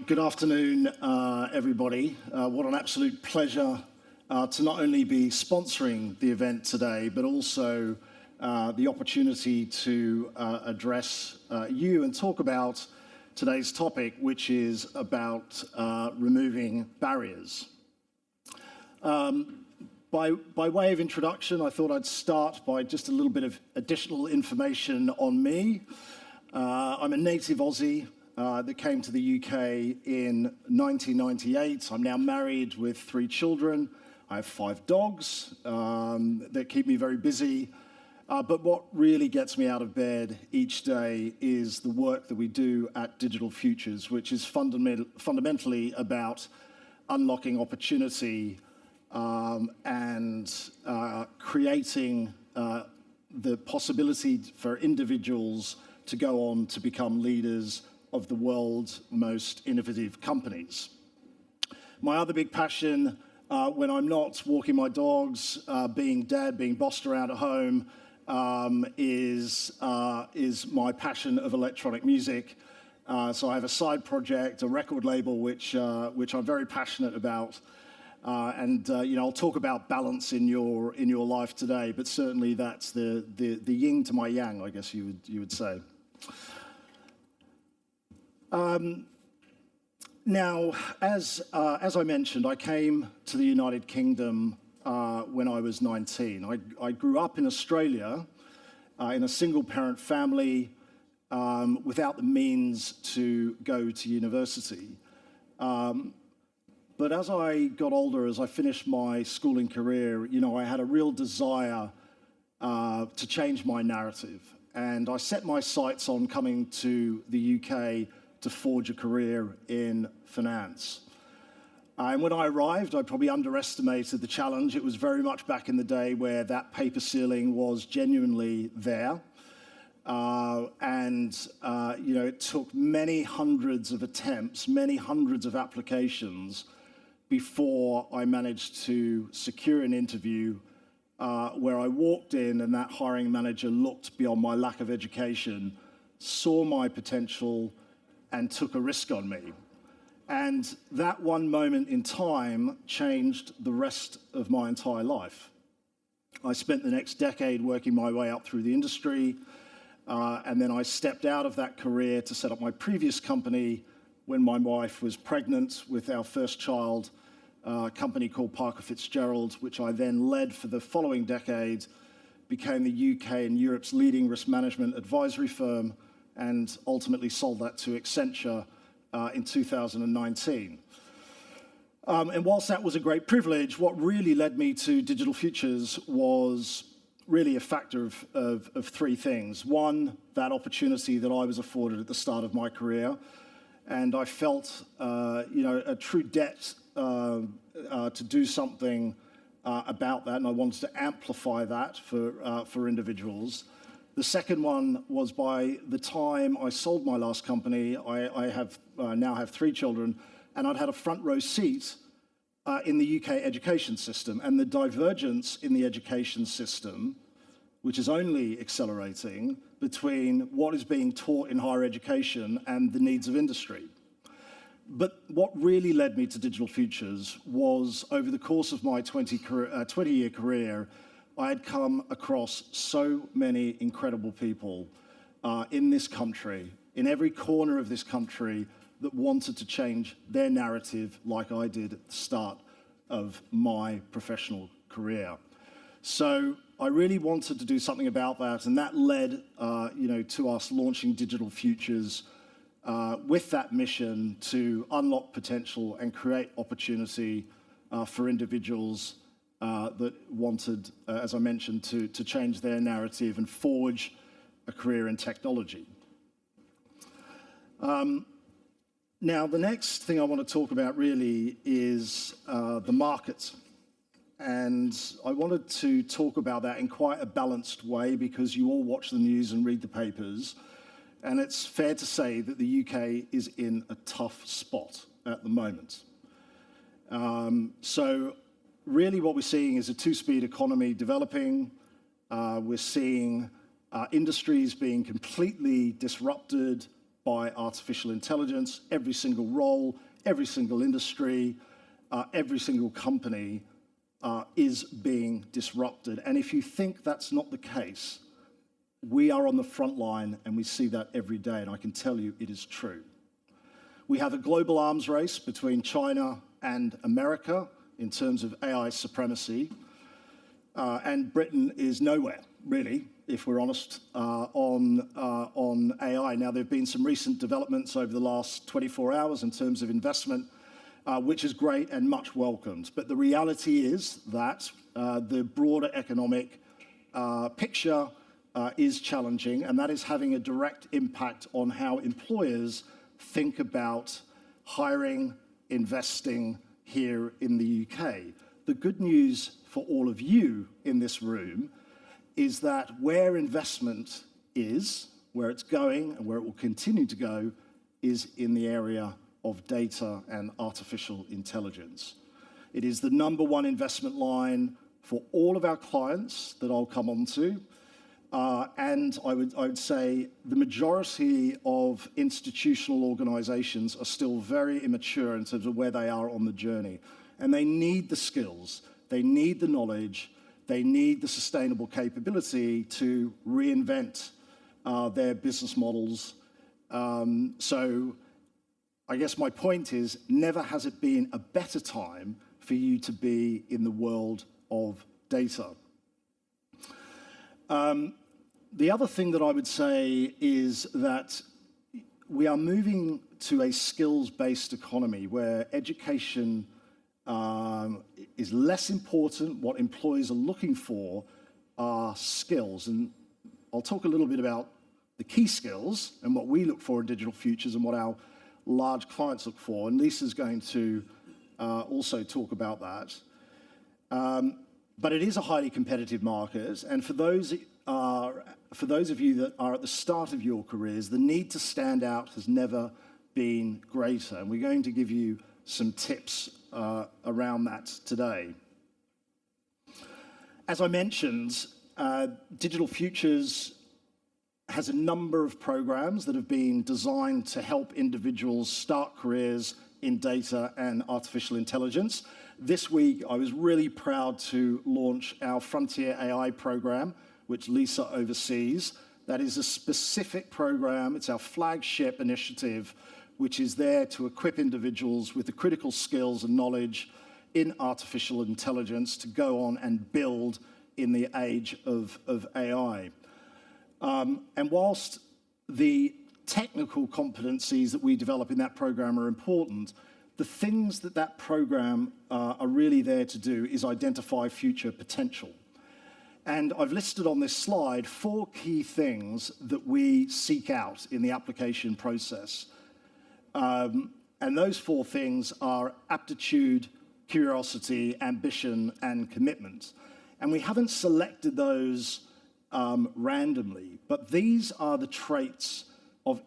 Good afternoon, everybody. What an absolute pleasure to not only be sponsoring the event today, but also the opportunity to address you and talk about today's topic, which is about removing barriers. By way of introduction, I thought I'd start by just a little bit of additional information on me. I'm a native Aussie that came to the UK in 1998. I'm now married with 3 children. I have 5 dogs that keep me very busy. But what really gets me out of bed each day is the work that we do at Digital Futures, which is fundamentally about unlocking opportunity and creating the possibility for individuals to go on to become leaders of the world's most innovative companies. My other big passion when I'm not walking my dogs, being dad, being bossed around at home, is my passion of electronic music. So I have a side project, a record label, which I'm very passionate about. I'll talk about balance in your life today, but certainly that's the yin to my yang, I guess you would say. Now, as I mentioned, I came to the United Kingdom when I was 19. I grew up in Australia in a single-parent family without the means to go to university. But as I got older, as I finished my schooling career, I had a real desire to change my narrative. And I set my sights on coming to the UK to forge a career in finance. And when I arrived, I probably underestimated the challenge. It was very much back in the day where that paper ceiling was genuinely there. It took many hundreds of attempts, many hundreds of applications before I managed to secure an interview where I walked in and that hiring manager looked beyond my lack of education, saw my potential, and took a risk on me. And that one moment in time changed the rest of my entire life. I spent the next decade working my way up through the industry, and then I stepped out of that career to set up my previous company when my wife was pregnant with our first child, a company called Parker Fitzgerald, which I then led for the following decade, became the UK and Europe's leading risk management advisory firm, and ultimately sold that to Accenture in 2019. And whilst that was a great privilege, what really led me to Digital Futures was really a factor of 3 things. One, that opportunity that I was afforded at the start of my career, and I felt a true debt to do something about that, and I wanted to amplify that for individuals. The second one was by the time I sold my last company, I now have 3 children, and I'd had a front row seat in the UK education system, and the divergence in the education system, which is only accelerating, between what is being taught in higher education and the needs of industry. But what really led me to Digital Futures was, over the course of my 20-year career, I had come across so many incredible people in this country, in every corner of this country, that wanted to change their narrative like I did at the start of my professional career. So I really wanted to do something about that, and that led to us launching Digital Futures with that mission to unlock potential and create opportunity for individuals that wanted, as I mentioned, to change their narrative and forge a career in technology. Now, the next thing I want to talk about really is the market. And I wanted to talk about that in quite a balanced way because you all watch the news and read the papers. And it's fair to say that the UK is in a tough spot at the moment. So really what we're seeing is a 2-speed economy developing. We're seeing industries being completely disrupted by artificial intelligence. Every single role, every single industry, every single company is being disrupted. And if you think that's not the case, we are on the front line and we see that every day, and I can tell you it is true. We have a global arms race between China and America in terms of AI supremacy, and Britain is nowhere, really, if we're honest, on AI. Now, there have been some recent developments over the last 24 hours in terms of investment, which is great and much welcomed. But the reality is that the broader economic picture is challenging, and that is having a direct impact on how employers think about hiring, investing here in the UK. The good news for all of you in this room is that where investment is, where it's going and where it will continue to go, is in the area of data and artificial intelligence. It is the #1 investment line for all of our clients that I'll come on to. And I would say the majority of institutional organizations are still very immature in terms of where they are on the journey. And they need the skills, they need the knowledge, they need the sustainable capability to reinvent their business models. So I guess my point is, never has it been a better time for you to be in the world of data. The other thing that I would say is that we are moving to a skills-based economy where education is less important. What employees are looking for are skills. And I'll talk a little bit about the key skills and what we look for in digital futures and what our large clients look for. And Lisa's going to also talk about that. But it is a highly competitive market, and for those of you that are at the start of your careers, the need to stand out has never been greater, and we're going to give you some tips around that today. As I mentioned, Digital Futures has a number of programs that have been designed to help individuals start careers in data and artificial intelligence. This week, I was really proud to launch our Frontier AI program, which Lisa oversees. That is a specific program. It's our flagship initiative, which is there to equip individuals with the critical skills and knowledge in artificial intelligence to go on and build in the age of AI. And whilst the technical competencies that we develop in that program are important, the things that that program are really there to do is identify future potential. And I've listed on this slide 4 key things that we seek out in the application process. And those 4 things are aptitude, curiosity, ambition, and commitment. And we haven't selected those randomly, but these are the traits of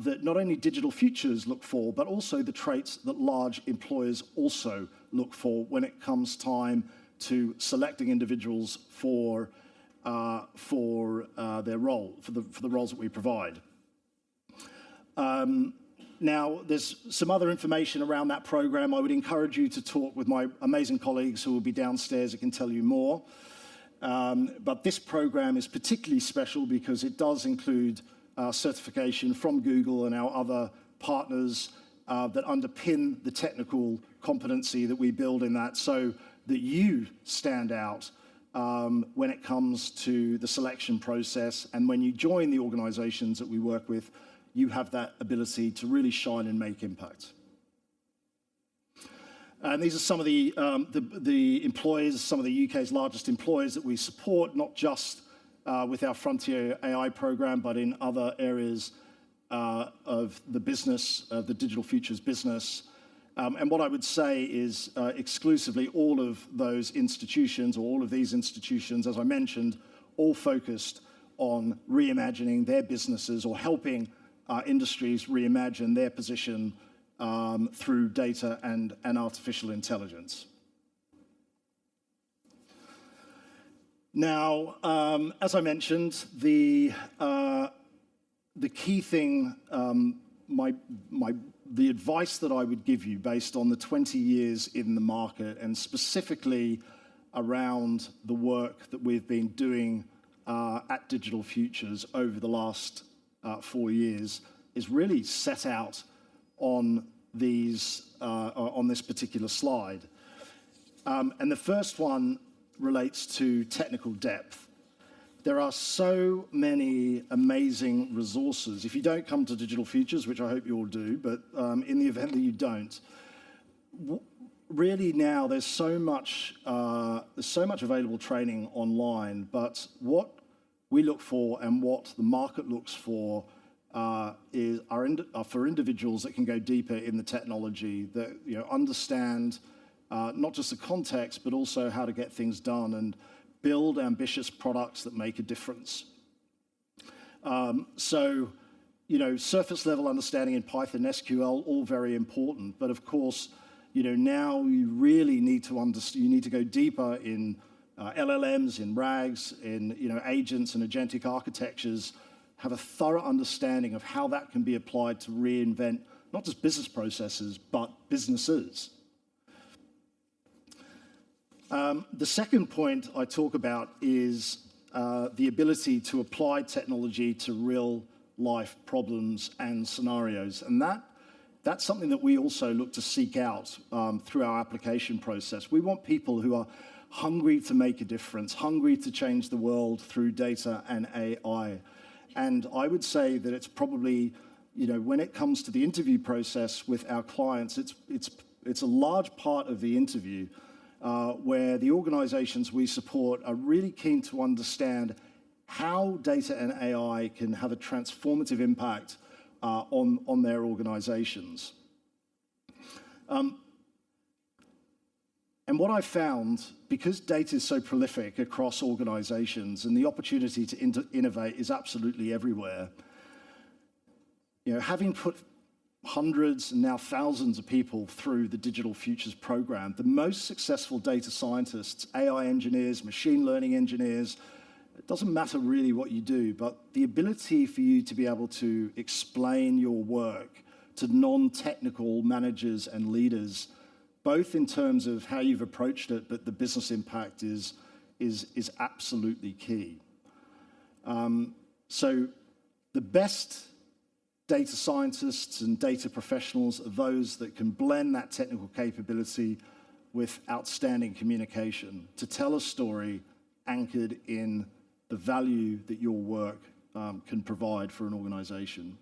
that not only Digital Futures look for, but also the traits that large employers also look for when it comes time to selecting individuals for their role, for the roles that we provide. Now, there's some other information around that program. I would encourage you to talk with my amazing colleagues who will be downstairs that can tell you more. But this program is particularly special because it does include certification from Google and our other partners that underpin the technical competency that we build in that, so that you stand out when it comes to the selection process, and when you join the organizations that we work with, you have that ability to really shine and make impact. And these are some of the employers, some of the UK's largest employers that we support, not just with our Frontier AI program, but in other areas of the business, the Digital Futures business. And what I would say is exclusively all of those institutions, or all of these institutions, as I mentioned, all focused on reimagining their businesses or helping industries reimagine their position through data and artificial intelligence. Now, as I mentioned, the the key thing, the advice that I would give you based on the 20 years in the market and specifically around the work that we've been doing at Digital Futures over the last 4 years is really set out on on this particular slide. And the first one relates to technical depth. There are so many amazing resources. If you don't come to Digital Futures, which I hope you all do, but in the event that you don't, really now there's so much available training online. But what we look for and what the market looks for are for individuals that can go deeper in the technology, that understand not just the context, but also how to get things done and build ambitious products that make a difference. So, surface level understanding in Python, SQL, all very important. But of course, now you really need to understand, you need to go deeper in LLMs, in RAGs, in agents and agentic architectures, have a thorough understanding of how that can be applied to reinvent not just business processes, but businesses. The second point I talk about is the ability to apply technology to real-life problems and scenarios. And that's something that we also look to seek out through our application process. We want people who are hungry to make a difference, hungry to change the world through data and AI. And I would say that it's probably, when it comes to the interview process with our clients, it's a large part of the interview where the organizations we support are really keen to understand how data and AI can have a transformative impact on their organizations. And what I found, because data is so prolific across organizations and the opportunity to innovate is absolutely everywhere, having put hundreds and now thousands of people through the Digital Futures program, the most successful data scientists, AI engineers, machine learning engineers, it doesn't matter really what you do, but the ability for you to be able to explain your work to non-technical managers and leaders, both in terms of how you've approached it, but the business impact is absolutely key. So the best data scientists and data professionals are those that can blend that technical capability with outstanding communication to tell a story anchored in the value that your work can provide for an organization.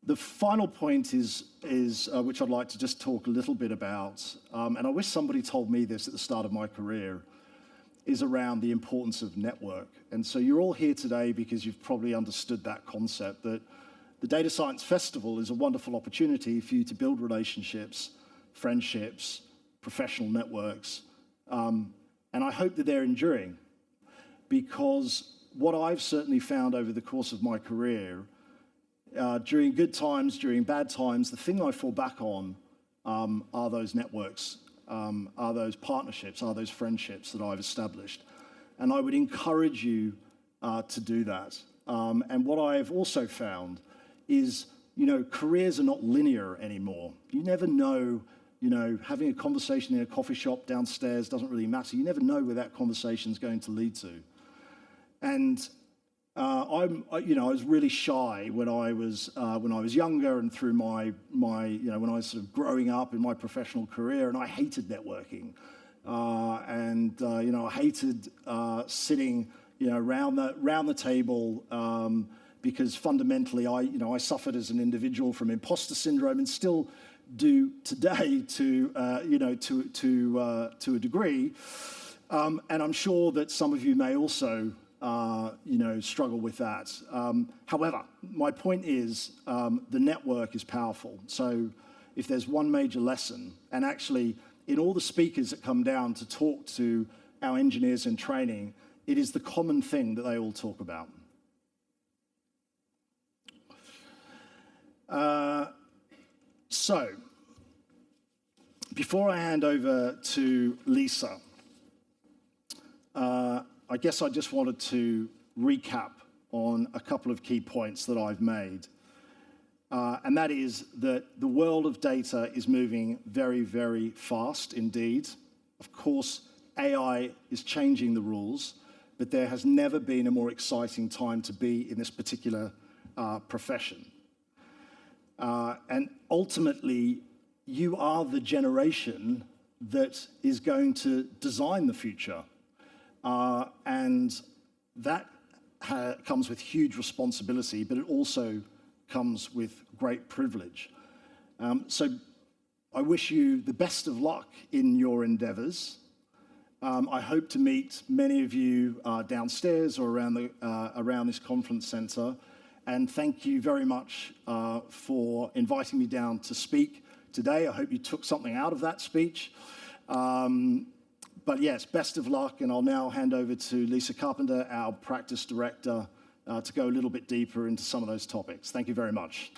The final point is which I'd like to just talk a little bit about, and I wish somebody told me this at the start of my career, is around the importance of network. And so you're all here today because you've probably understood that concept, that the Data Science Festival is a wonderful opportunity for you to build relationships, friendships, professional networks, and I hope that they're enduring, because what I've certainly found over the course of my career, during good times, during bad times, the thing I fall back on are those networks, are those partnerships, are those friendships that I've established. And I would encourage you to do that. And what I've also found is, careers are not linear anymore. You never know, having a conversation in a coffee shop downstairs doesn't really matter. You never know where that conversation is going to lead to. And I was really shy when I was younger and through my when I was sort of growing up in my professional career, and I hated networking, I hated sitting around the table because fundamentally I suffered as an individual from imposter syndrome and still do today to a degree, and I'm sure that some of you may also struggle with that. However, my point is the network is powerful. So if there's one major lesson, and actually in all the speakers that come down to talk to our engineers in training, it is the common thing that they all talk about. So before I hand over to Lisa, I guess I just wanted to recap on a couple of key points that I've made. And that is that the world of data is moving very, very fast indeed. Of course, AI is changing the rules, but there has never been a more exciting time to be in this particular profession. And ultimately, you are the generation that is going to design the future. And that comes with huge responsibility, but it also comes with great privilege. So I wish you the best of luck in your endeavors. I hope to meet many of you downstairs or around this conference center. And thank you very much for inviting me down to speak today. I hope you took something out of that speech. But yes, best of luck. And I'll now hand over to Lisa Carpenter, our practice director, to go a little bit deeper into some of those topics. Thank you very much.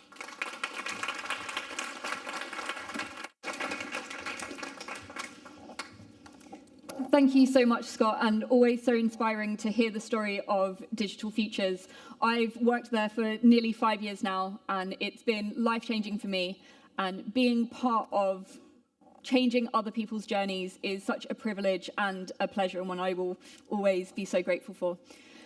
Thank you so much, Scott, and always so inspiring to hear the story of Digital Futures. I've worked there for nearly 5 years now, and it's been life-changing for me. And being part of changing other people's journeys is such a privilege and a pleasure, and one I will always be so grateful for.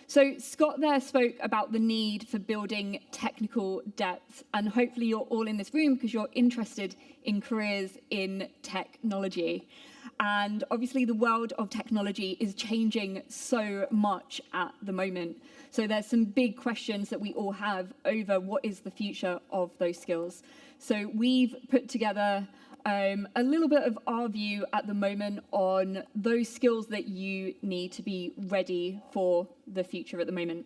So Scott there spoke about the need for building technical depth, and hopefully you're all in this room because you're interested in careers in technology. And obviously the world of technology is changing so much at the moment. So there's some big questions that we all have over what is the future of those skills. So we've put together a little bit of our view at the moment on those skills that you need to be ready for the future at the moment.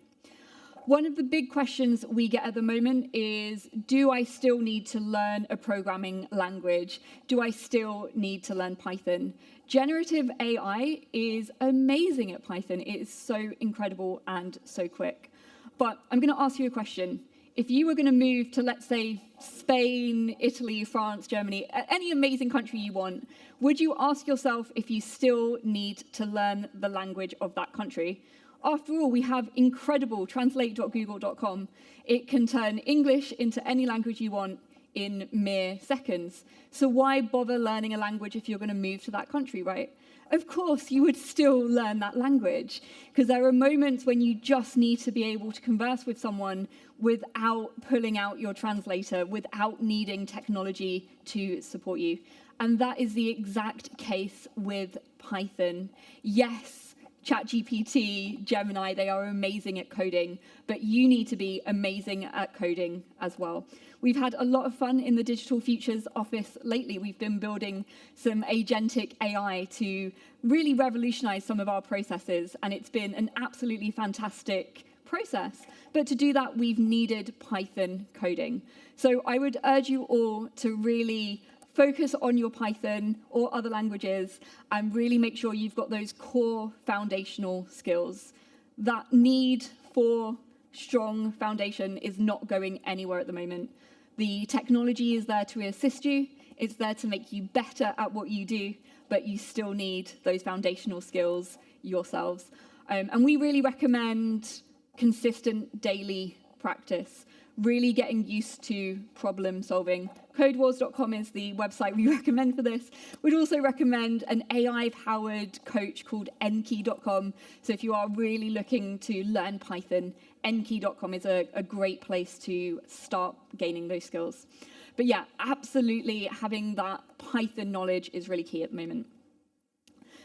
One of the big questions we get at the moment is, do I still need to learn a programming language? Do I still need to learn Python? Generative AI is amazing at Python. It is so incredible and so quick. But I'm going to ask you a question. If you were going to move to, let's say, Spain, Italy, France, Germany, any amazing country you want, would you ask yourself if you still need to learn the language of that country? After all, we have incredible translate.google.com. It can turn English into any language you want in mere seconds. So why bother learning a language if you're going to move to that country, right? Of course, you would still learn that language, because there are moments when you just need to be able to converse with someone without pulling out your translator, without needing technology to support you. And that is the exact case with Python. Yes, ChatGPT, Gemini, they are amazing at coding, but you need to be amazing at coding as well. We've had a lot of fun in the Digital Futures office lately. We've been building some agentic AI to really revolutionize some of our processes, and it's been an absolutely fantastic process. But to do that, we've needed Python coding. So I would urge you all to really focus on your Python or other languages and really make sure you've got those core foundational skills. That need for strong foundation is not going anywhere at the moment. The technology is there to assist you. It's there to make you better at what you do, but you still need those foundational skills yourselves. And we really recommend consistent daily practice, really getting used to problem solving. Codewars.com is the website we recommend for this. We'd also recommend an AI-powered coach called Enki.com. So if you are really looking to learn Python, Enki.com is a great place to start gaining those skills. But yeah, absolutely having that Python knowledge is really key at the moment.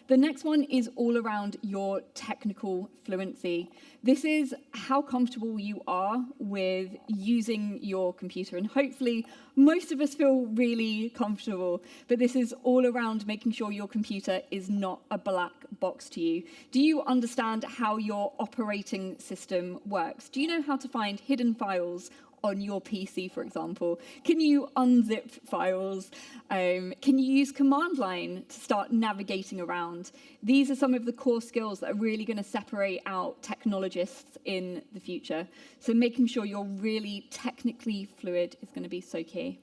The next one is all around your technical fluency. This is how comfortable you are with using your computer. And hopefully, most of us feel really comfortable. But this is all around making sure your computer is not a black box to you. Do you understand how your operating system works? Do you know how to find hidden files on your PC, for example? Can you unzip files? Can you use command line to start navigating around? These are some of the core skills that are really going to separate out technologists in the future. So making sure you're really technically fluid is going to be so key.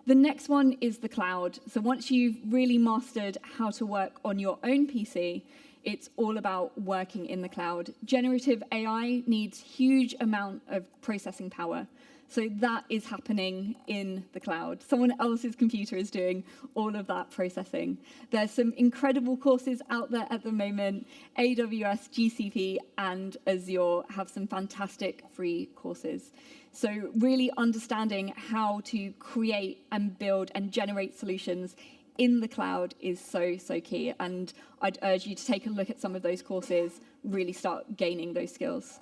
The next one is the cloud. So once you've really mastered how to work on your own PC, It's all about working in the cloud. Generative AI needs huge amount of processing power. So that is happening in the cloud. Someone else's computer is doing all of that processing. There's some incredible courses out there at the moment. AWS, GCP, and Azure have some fantastic free courses. So really understanding how to create and build and generate solutions in the cloud is so, so key. And I'd urge you to take a look at some of those courses, really start gaining those skills.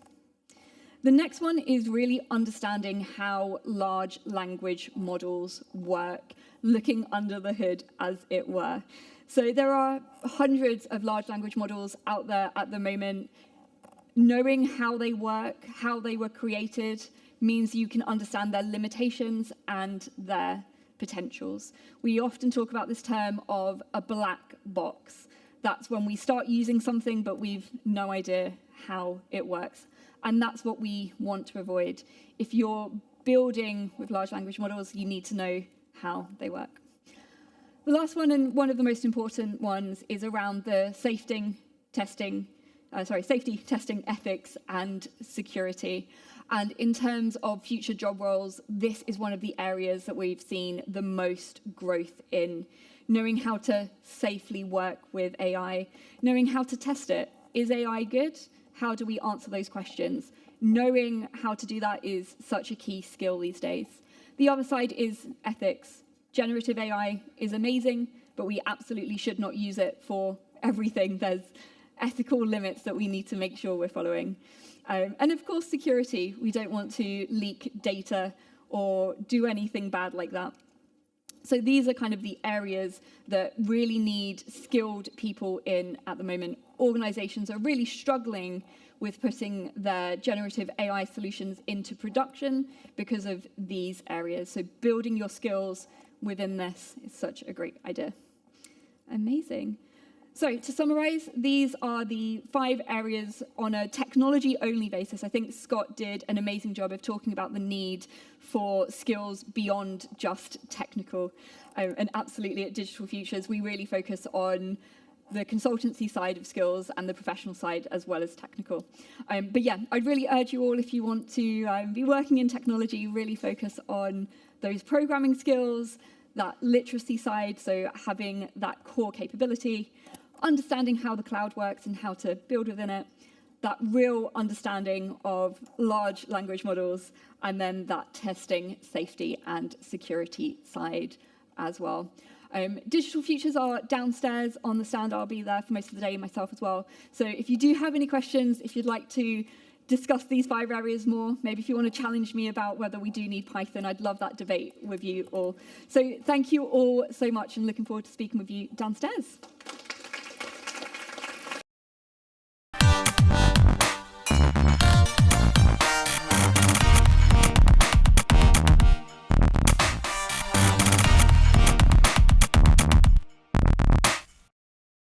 The next one is really understanding how large language models work, looking under the hood, as it were. So there are hundreds of large language models out there at the moment. Knowing how they work, how they were created, means you can understand their limitations and their potentials. We often talk about this term of a black box. That's when we start using something, but we've no idea how it works. And that's what we want to avoid. If you're building with large language models, you need to know how they work. The last one, and one of the most important ones, is around the safety testing, ethics, and security. And in terms of future job roles, this is one of the areas that we've seen the most growth in. Knowing how to safely work with AI, knowing how to test it. Is AI good? How do we answer those questions? Knowing how to do that is such a key skill these days. The other side is ethics. Generative AI is amazing, but we absolutely should not use it for everything. There's ethical limits that we need to make sure we're following. And of course, security. We don't want to leak data or do anything bad like that. So these are kind of the areas that really need skilled people in at the moment. Organizations are really struggling with putting their generative AI solutions into production because of these areas. So building your skills within this is such a great idea. Amazing. So to summarize, these are the 5 areas on a technology-only basis. I think Scott did an amazing job of talking about the need for skills beyond just technical. And absolutely at Digital Futures, we really focus on the consultancy side of skills and the professional side as well as technical. But yeah, I'd really urge you all, if you want to be working in technology, really focus on those programming skills, that literacy side, so having that core capability, understanding how the cloud works and how to build within it, that real understanding of large language models, and then that testing, safety, and security side as well. Digital Futures are downstairs on the stand. I'll be there for most of the day, myself as well. So if you do have any questions, if you'd like to discuss these 5 areas more, maybe if you want to challenge me about whether we do need Python, I'd love that debate with you all. So thank you all so much, and looking forward to speaking with you downstairs.